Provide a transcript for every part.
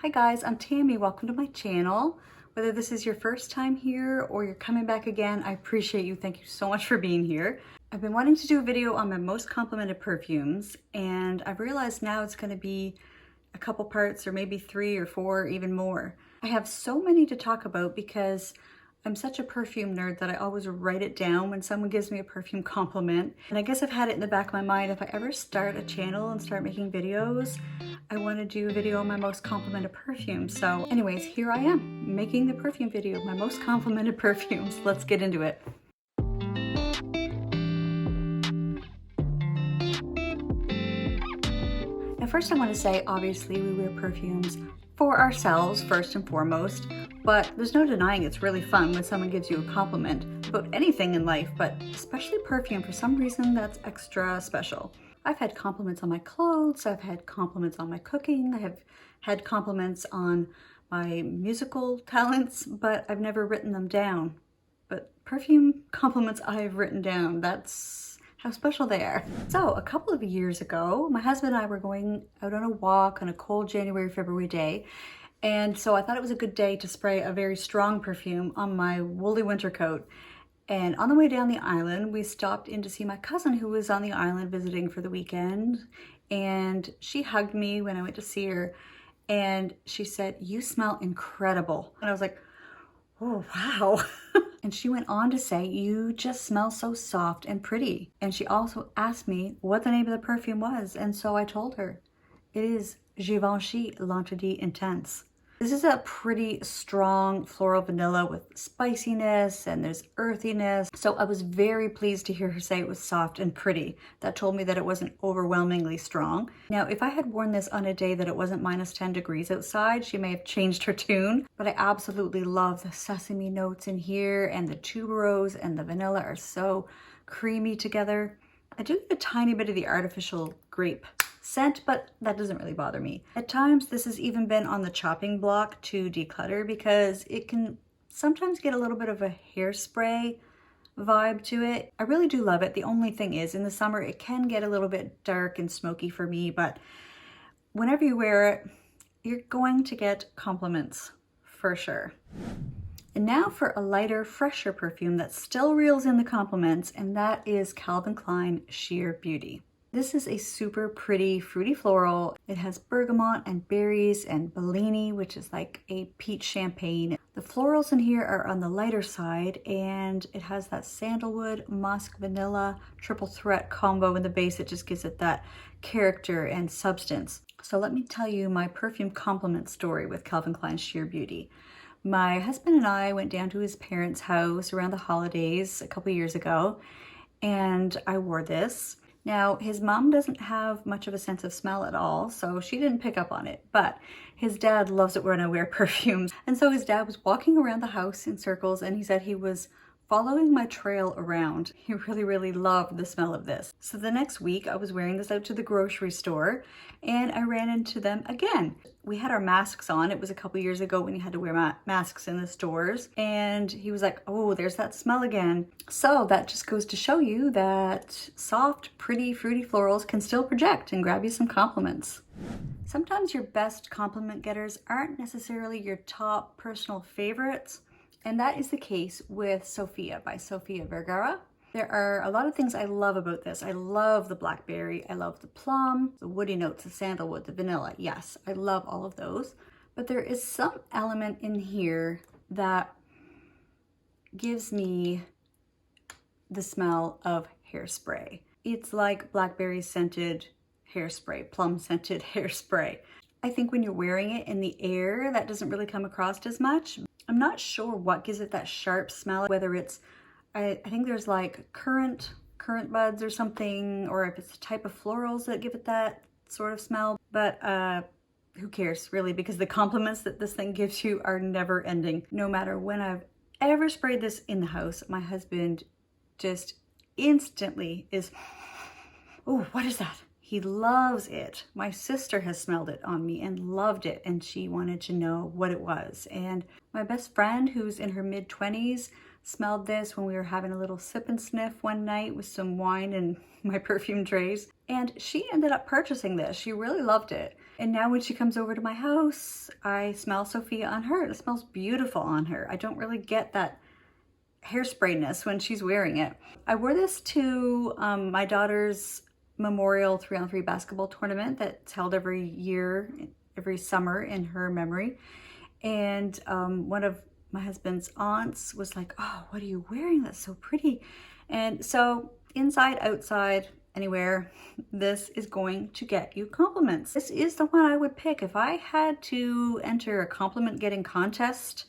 Hi guys, I'm Tammy. Welcome to my channel. Whether this is your first time here or you're coming back again, I appreciate you. Thank you so much for being here. I've been wanting to do a video on my most complimented perfumes, and I've realized now it's going to be a couple parts, or maybe 3 or 4, even more. I have so many to talk about because I'm such a perfume nerd that I always write it down when someone gives me a perfume compliment. And I guess I've had it in the back of my mind, if I ever start a channel and start making videos, I want to do a video on my most complimented perfumes. So anyways, here I am making the perfume video, my most complimented perfumes. Let's get into it. Now first I want to say, obviously we wear perfumes for ourselves first and foremost, but there's no denying it's really fun when someone gives you a compliment about anything in life, but especially perfume. For some reason that's extra special. I've had compliments on my clothes, I've had compliments on my cooking, I have had compliments on my musical talents, but I've never written them down. But perfume compliments I've written down, that's how special they are. So a couple of years ago, my husband and I were going out on a walk on a cold January, February day. And so I thought it was a good day to spray a very strong perfume on my woolly winter coat. And on the way down the island, we stopped in to see my cousin who was on the island visiting for the weekend. And she hugged me when I went to see her. And she said, "You smell incredible." And I was like, "Oh, wow." And she went on to say, "You just smell so soft and pretty." And she also asked me what the name of the perfume was. And so I told her, it is Givenchy L'Interdit Intense. This is a pretty strong floral vanilla with spiciness, and there's earthiness. So I was very pleased to hear her say it was soft and pretty. That told me that it wasn't overwhelmingly strong. Now, if I had worn this on a day that it wasn't minus 10 degrees outside, she may have changed her tune, but I absolutely love the sesame notes in here, and the tuberose and the vanilla are so creamy together. I do get a tiny bit of the artificial grape scent, but that doesn't really bother me. At times, this has even been on the chopping block to declutter because it can sometimes get a little bit of a hairspray vibe to it. I really do love it. The only thing is, in the summer, it can get a little bit dark and smoky for me, but whenever you wear it, you're going to get compliments for sure. And now for a lighter, fresher perfume that still reels in the compliments, and that is Calvin Klein Sheer Beauty. This is a super pretty fruity floral. It has bergamot and berries and Bellini, which is like a peach champagne. The florals in here are on the lighter side, and it has that sandalwood, musk, vanilla, triple threat combo in the base. It just gives it that character and substance. So let me tell you my perfume compliment story with Calvin Klein Sheer Beauty. My husband and I went down to his parents' house around the holidays a couple years ago, and I wore this. Now, his mom doesn't have much of a sense of smell at all, so she didn't pick up on it, but his dad loves it when I wear perfumes. And so his dad was walking around the house in circles, and he said he was following my trail around. He really loved the smell of this. So the next week I was wearing this out to the grocery store, and I ran into them again. We had our masks on. It was a couple years ago when you had to wear masks in the stores, and he was like, "Oh, there's that smell again." So that just goes to show you that soft, pretty, fruity florals can still project and grab you some compliments. Sometimes your best compliment getters aren't necessarily your top personal favorites, and that is the case with Sophia by Sofia Vergara. There are a lot of things I love about this. I love the blackberry, I love the plum, the woody notes, the sandalwood, the vanilla. Yes, I love all of those. But there is some element in here that gives me the smell of hairspray. It's like blackberry scented hairspray, plum scented hairspray. I think when you're wearing it in the air, that doesn't really come across as much. I'm not sure what gives it that sharp smell, whether it's, I think there's like currant buds or something, or if it's a type of florals that give it that sort of smell. But who cares really, because the compliments that this thing gives you are never ending. No matter when I've ever sprayed this in the house, my husband just instantly is, "Oh, what is that?" He loves it. My sister has smelled it on me and loved it, and she wanted to know what it was. And my best friend, who's in her mid-20s, smelled this when we were having a little sip and sniff one night with some wine and my perfume trays. And she ended up purchasing this. She really loved it. And now when she comes over to my house, I smell Sophia on her. It smells beautiful on her. I don't really get that hairsprayness when she's wearing it. I wore this to my daughter's memorial 3-on-3 basketball tournament that's held every year, every summer in her memory. And one of my husband's aunts was like, oh, what are you wearing? That's so pretty. And so inside, outside, anywhere, this is going to get you compliments. This is the one I would pick. If I had to enter a compliment getting contest,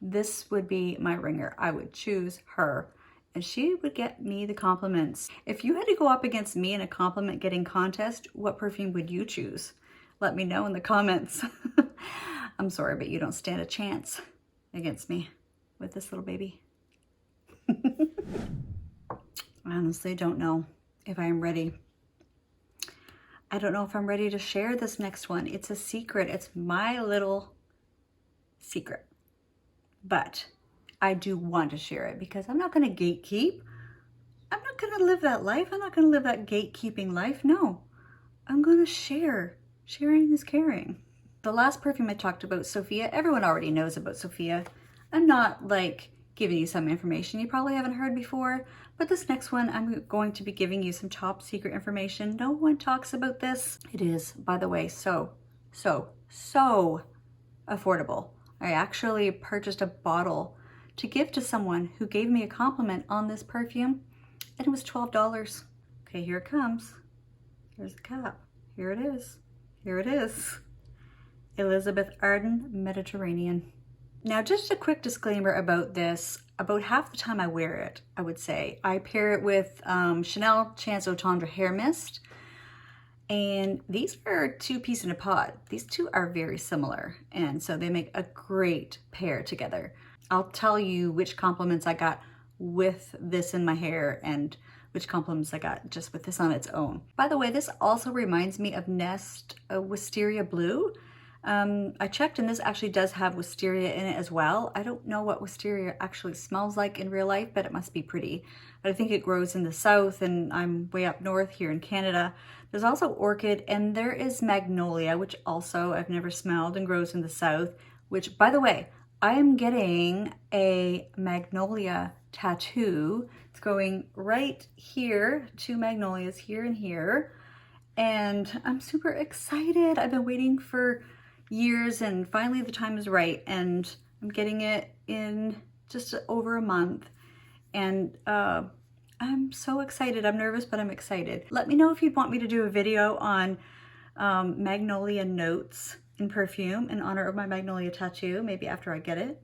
this would be my ringer. I would choose her and she would get me the compliments. If you had to go up against me in a compliment getting contest, what perfume would you choose? Let me know in the comments. I'm sorry, but you don't stand a chance against me with this little baby. I honestly don't know if I am ready. I don't know if I'm ready to share this next one. It's a secret. It's my little secret. But I do want to share it because I'm not going to gatekeep. I'm not going to live that life. I'm not going to live that gatekeeping life. No, I'm going to share. Sharing is caring. The last perfume I talked about, Sophia, everyone already knows about Sophia. I'm not like giving you some information you probably haven't heard before, but this next one, I'm going to be giving you some top secret information. No one talks about this. It is, by the way, so affordable. I actually purchased a bottle to give to someone who gave me a compliment on this perfume, and it was $12. Okay, here it comes. Here's the cap. Here it is. Here it is. Elizabeth Arden Mediterranean. Now, just a quick disclaimer about this. About half the time I wear it, I would say. I pair it with Chanel Chance Eau Tendre Hair Mist. And these are 2-piece in a pod. These two are very similar. And so they make a great pair together. I'll tell you which compliments I got with this in my hair and which compliments I got just with this on its own. By the way, this also reminds me of Nest Wisteria Blue. I checked and this actually does have wisteria in it as well. I don't know what wisteria actually smells like in real life, but it must be pretty. But I think it grows in the south and I'm way up north here in Canada. There's also orchid and there is magnolia, which also I've never smelled and grows in the south, which by the way, I am getting a magnolia tattoo. It's going right here, 2 magnolias here and here. And I'm super excited. I've been waiting for years and finally the time is right and I'm getting it in just over a month and I'm so excited. I'm nervous, but I'm excited. Let me know if you'd want me to do a video on magnolia notes in perfume in honor of my magnolia tattoo, maybe after I get it.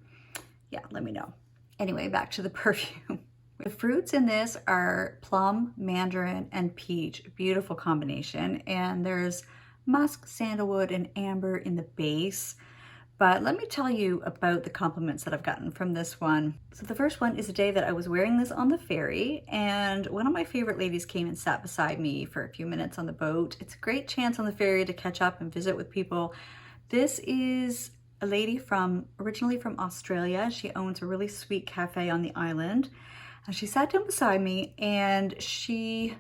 Yeah, let me know. Anyway, back to the perfume. The fruits in this are plum, mandarin, and peach. Beautiful combination. And there's musk, sandalwood, and amber in the base. But let me tell you about the compliments that I've gotten from this one. So the first one is the day that I was wearing this on the ferry, and one of my favorite ladies came and sat beside me for a few minutes on the boat. It's a great chance on the ferry to catch up and visit with people. This is a lady originally from Australia. She owns a really sweet cafe on the island. And she sat down beside me and she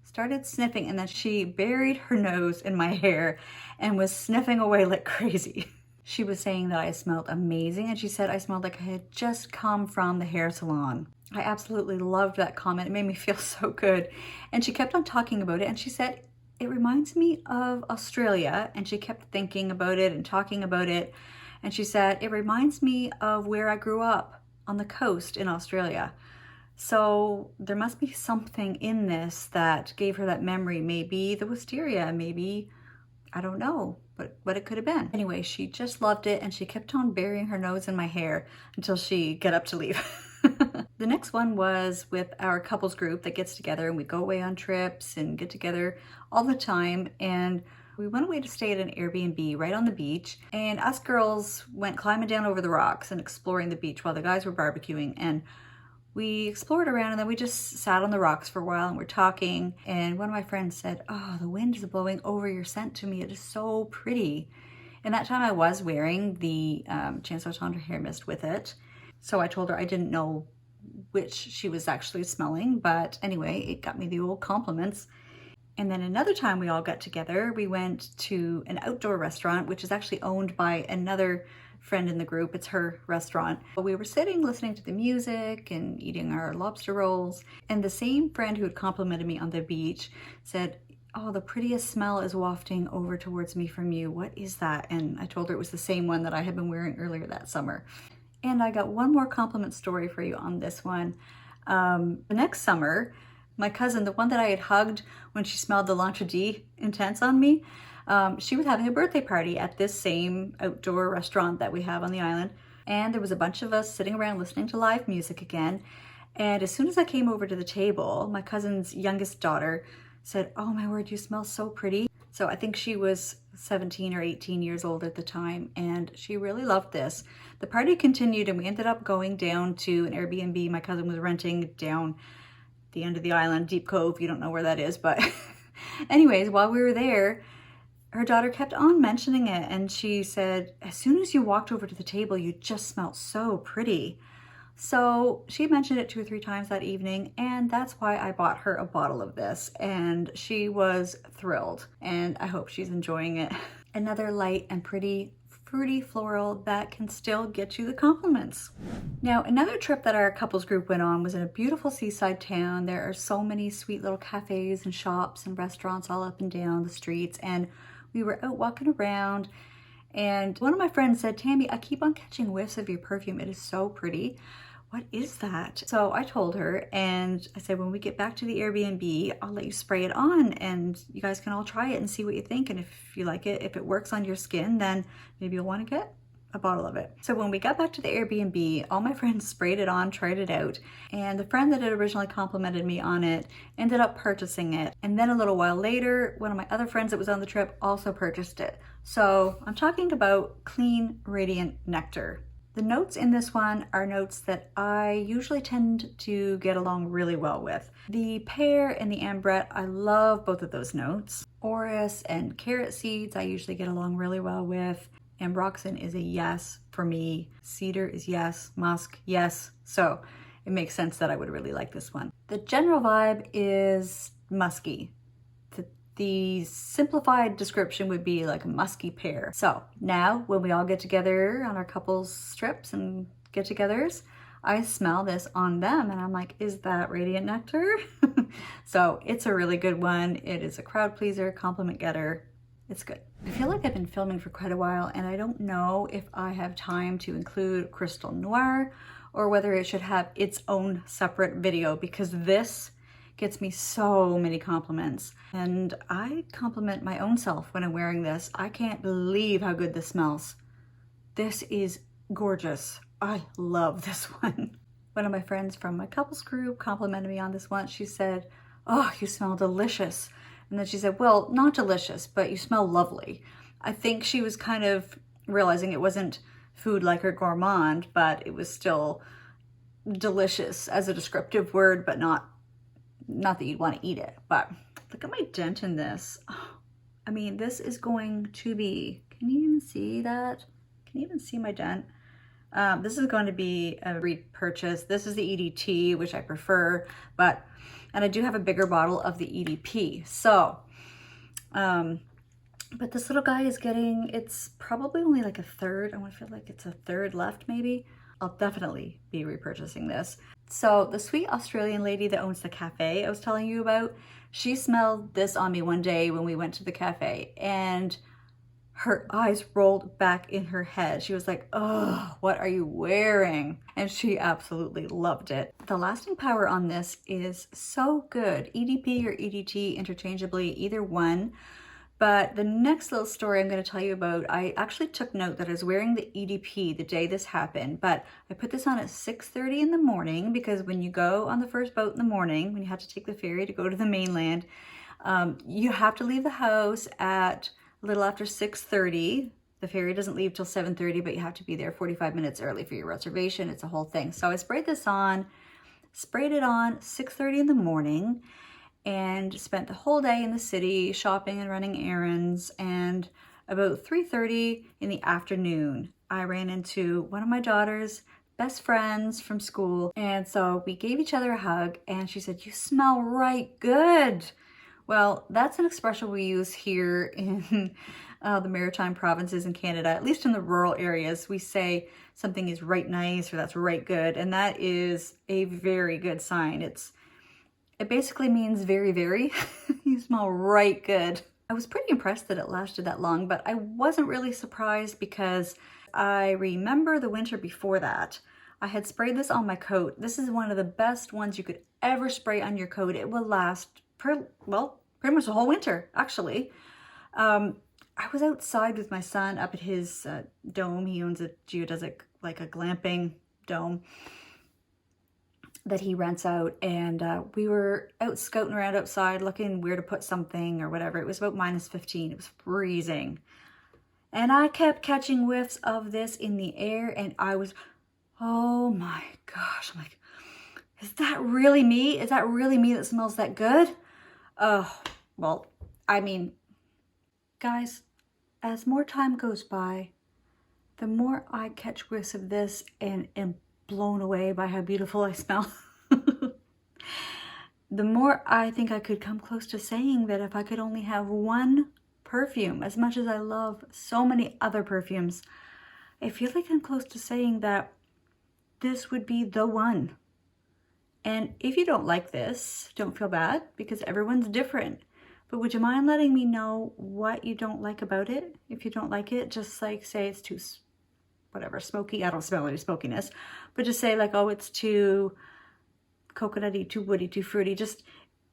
started sniffing, and then she buried her nose in my hair and was sniffing away like crazy. She was saying that I smelled amazing, and she said I smelled like I had just come from the hair salon. I absolutely loved that comment. It made me feel so good. And she kept on talking about it, and she said, it reminds me of Australia, and she kept thinking about it and talking about it. And she said, it reminds me of where I grew up on the coast in Australia. So there must be something in this that gave her that memory. Maybe the wisteria, maybe, I don't know what it could have been. Anyway, she just loved it and she kept on burying her nose in my hair until she got up to leave. The next one was with our couples group that gets together and we go away on trips and get together all the time. And we went away to stay at an Airbnb right on the beach. And us girls went climbing down over the rocks and exploring the beach while the guys were barbecuing. And we explored around and then we just sat on the rocks for a while and we're talking. And one of my friends said, oh, the wind is blowing over your scent to me. It is so pretty. And that time I was wearing the Chance Eau Tendre hair mist with it. So I told her I didn't know which she was actually smelling. But anyway, it got me the old compliments. And then another time we all got together, we went to an outdoor restaurant, which is actually owned by another friend in the group. It's her restaurant. We were sitting listening to the music and eating our lobster rolls. And the same friend who had complimented me on the beach said, "Oh, the prettiest smell is wafting over towards me from you. What is that?" And I told her it was the same one that I had been wearing earlier that summer. And I got one more compliment story for you on this one. The next summer, my cousin, the one that I had hugged when she smelled the L'Entrée Intense on me, she was having a birthday party at this same outdoor restaurant that we have on the island. And there was a bunch of us sitting around listening to live music again. And as soon as I came over to the table, my cousin's youngest daughter said, "Oh my word, you smell so pretty." So I think she was 17 or 18 years old at the time, and she really loved this. The party continued and we ended up going down to an Airbnb my cousin was renting down the end of the island, Deep Cove. You don't know where that is, but anyways, while we were there, her daughter kept on mentioning it, and she said, "As soon as you walked over to the table, you just smelled so pretty." So she mentioned it 2 or 3 times that evening, and that's why I bought her a bottle of this, and she was thrilled, and I hope she's enjoying it. Another light and pretty fruity floral that can still get you the compliments. Now, another trip that our couples group went on was in a beautiful seaside town. There are so many sweet little cafes and shops and restaurants all up and down the streets, and we were out walking around, and one of my friends said, "Tammy, I keep on catching whiffs of your perfume. It is so pretty. What is that?" So I told her, and I said, "When we get back to the Airbnb, I'll let you spray it on and you guys can all try it and see what you think. And if you like it, if it works on your skin, then maybe you'll want to get a bottle of it." So when we got back to the Airbnb, all my friends sprayed it on, tried it out. And the friend that had originally complimented me on it ended up purchasing it. And then a little while later, one of my other friends that was on the trip also purchased it. So I'm talking about Clean Radiant Nectar. The notes in this one are notes that I usually tend to get along really well with. The pear and the ambrette, I love both of those notes. Orris and carrot seeds, I usually get along really well with. Ambroxan is a yes for me. Cedar is yes. Musk, yes. So it makes sense that I would really like this one. The general vibe is musky. The simplified description would be like a musky pear. So now when we all get together on our couples trips and get-togethers, I smell this on them and I'm like, "Is that Radiant Nectar?" So it's a really good one. It is a crowd pleaser, compliment getter. It's good. I feel like I've been filming for quite a while and I don't know if I have time to include Crystal Noir or whether it should have its own separate video, because this gets me so many compliments. And I compliment my own self when I'm wearing this. I can't believe how good this smells. This is gorgeous. I love this one. One of my friends from my couples group complimented me on this once. She said, "Oh, you smell delicious." And then she said, "Well, not delicious, but you smell lovely." I think she was kind of realizing it wasn't food like her gourmand, but it was still delicious as a descriptive word, but not that you'd want to eat it. But look at my dent in this. Oh, I mean, this is going to be, can you even see that? Can you even see my dent? This is going to be a repurchase. This is the EDT, which I prefer, and I do have a bigger bottle of the EDP. So, but this little guy is getting, it's probably only like a third. I want to feel like it's a third left maybe. I'll definitely be repurchasing this. So the sweet Australian lady that owns the cafe I was telling you about, she smelled this on me one day when we went to the cafe and her eyes rolled back in her head. She was like, "Oh, what are you wearing?" And she absolutely loved it. The lasting power on this is so good. EDP or EDT interchangeably, either one. But the next little story I'm going to tell you about, I actually took note that I was wearing the EDP the day this happened, but I put this on at 6:30 in the morning because when you go on the first boat in the morning, when you have to take the ferry to go to the mainland, you have to leave the house at a little after 6:30. The ferry doesn't leave till 7:30, but you have to be there 45 minutes early for your reservation. It's a whole thing. So I sprayed it on 6:30 in the morning, and spent the whole day in the city shopping and running errands. And about 3:30 in the afternoon, I ran into one of my daughter's best friends from school. And so we gave each other a hug and she said, "You smell right good." Well, that's an expression we use here in the Maritime provinces in Canada, at least in the rural areas. We say something is right nice or that's right good, and that is a very good sign. It basically means very, very. You smell right good. I was pretty impressed that it lasted that long, but I wasn't really surprised because I remember the winter before that. I had sprayed this on my coat. This is one of the best ones you could ever spray on your coat. It will last, pretty much the whole winter, actually. I was outside with my son up at his dome. He owns a geodesic, like a glamping dome that he rents out, and we were out scouting around outside looking where to put something or whatever. It was about -15. It was freezing, and I kept catching whiffs of this in the air, and I was, oh my gosh, I'm like, is that really me? Is that really me that smells that good? Oh, well, I mean, guys, as more time goes by, the more I catch whiffs of this and am blown away by how beautiful I smell. The more I think I could come close to saying that if I could only have one perfume, as much as I love so many other perfumes, I feel like I'm close to saying that this would be the one. And if you don't like this, don't feel bad, because everyone's different. But would you mind letting me know what you don't like about it? If you don't like it, just like say it's too, whatever, smoky. I don't smell any smokiness. But just say like, oh, it's too coconutty, too woody, too fruity. Just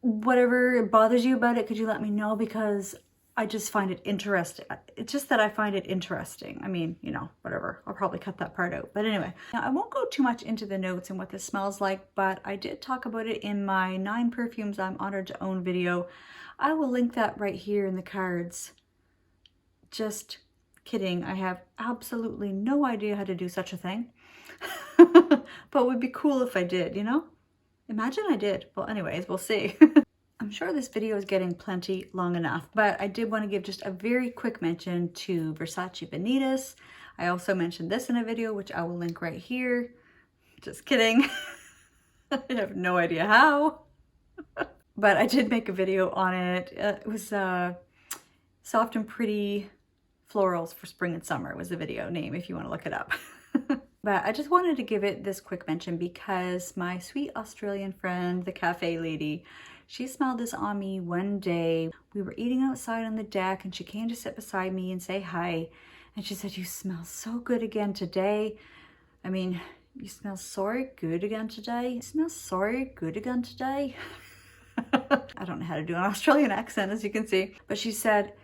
whatever bothers you about it, could you let me know? Because I just find it interesting. It's just that I find it interesting. I mean, you know, whatever. I'll probably cut that part out. But anyway, now I won't go too much into the notes and what this smells like, but I did talk about it in my 9 perfumes I'm honored to own video. I will link that right here in the cards. Just kidding. I have absolutely no idea how to do such a thing. But it would be cool if I did, you know? Imagine I did. Well, anyways, we'll see. I'm sure this video is getting plenty long enough, but I did want to give just a very quick mention to Versace Bernat. I also mentioned this in a video, which I will link right here. Just kidding. I have no idea how. But I did make a video on it. It was Soft and Pretty Florals for Spring and Summer was the video name if you want to look it up. But I just wanted to give it this quick mention because my sweet Australian friend, the cafe lady, she smelled this on me one day. We were eating outside on the deck and she came to sit beside me and say hi. And she said, "You smell so good again today. I mean, you smell so good again today. You smell so good again today." I don't know how to do an Australian accent, as you can see. But she said,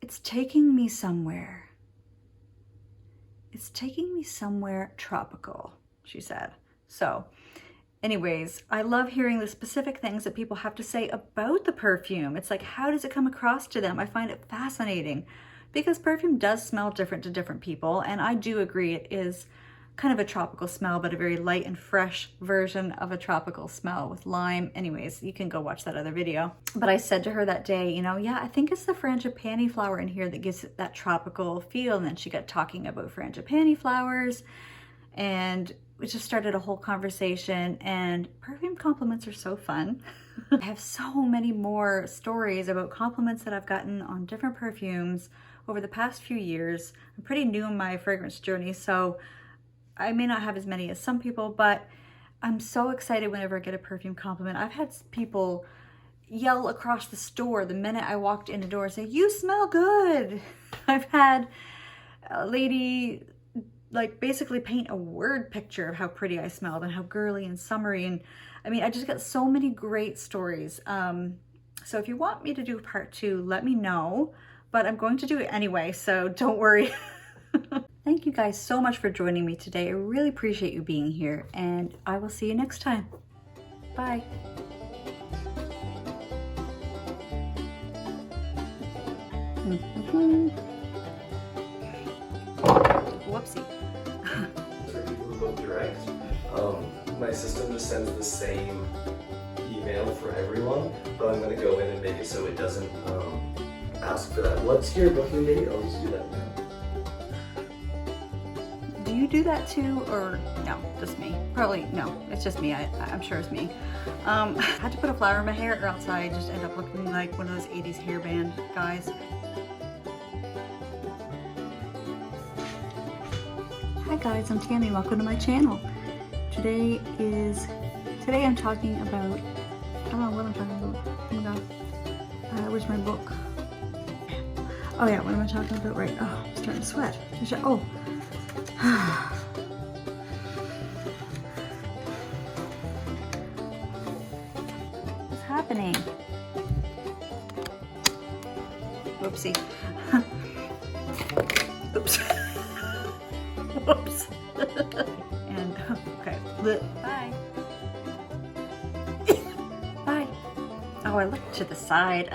"It's taking me somewhere. It's taking me somewhere tropical," she said. So anyways, I love hearing the specific things that people have to say about the perfume. It's like, how does it come across to them? I find it fascinating because perfume does smell different to different people. And I do agree it is kind of a tropical smell, but a very light and fresh version of a tropical smell with lime. Anyways, you can go watch that other video. But I said to her that day, you know, yeah, I think it's the frangipani flower in here that gives it that tropical feel. And then she got talking about frangipani flowers and we just started a whole conversation, and perfume compliments are so fun. I have so many more stories about compliments that I've gotten on different perfumes over the past few years. I'm pretty new in my fragrance journey, so I may not have as many as some people, but I'm so excited whenever I get a perfume compliment. I've had people yell across the store the minute I walked in the door and say, "You smell good." I've had a lady like basically paint a word picture of how pretty I smelled and how girly and summery. And I mean, I just got so many great stories. So if you want me to do part 2, let me know, but I'm going to do it anyway, so don't worry. Thank you guys so much for joining me today. I really appreciate you being here, and I will see you next time. Bye. Whoopsie. For people who go direct, my system just sends the same email for everyone, but I'm going to go in and make it so it doesn't ask for that. What's your booking date? I'll just do that now. Do you you do that too, or no, just me? Probably no, it's just me. I'm sure it's me. I had to put a flower in my hair or else I just end up looking like one of those 80s hairband guys. Hi guys, I'm Tammy. Welcome to my channel. Today I'm talking about, I don't know what I'm talking about. Oh my god. Where's my book? Oh yeah, what am I talking about? Right. Oh, I'm starting to sweat. Oh. What's happening? Whoopsie. Oops. Whoops. And, okay. Bye. Bye. Oh, I looked to the side.